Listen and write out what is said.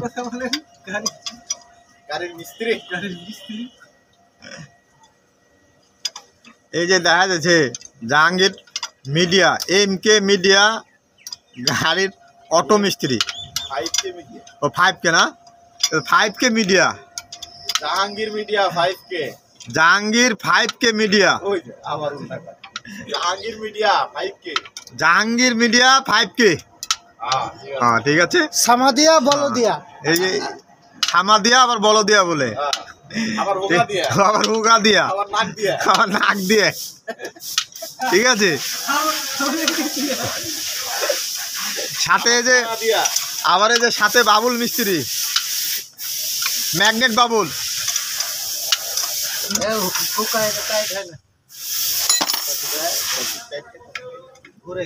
কথা বলেন গাড়ির মিস্ত্রি এই যে দেখা যাচ্ছে জাহাঙ্গীর মিডিয়া MK মিডিয়া গাড়ির অটো মিস্ত্রি 5K মিডিয়া ও 5K না 5K media Jahangir media 5K Jahangir 5K media ওই আবার Jahangir media 5K Jahangir media 5K হ্যাঁ ঠিক আছে সামাদিয়া বলদিয়া এই যে সামাদিয়া আবার বলদিয়া বলে আবার হুগা দিয়া আবার নাক দিয়ে ঠিক আছে সাথে যে আবার এই যে সাথে বাবুল মিস্ত্রি ম্যাগনেট বাবুল ঘুরে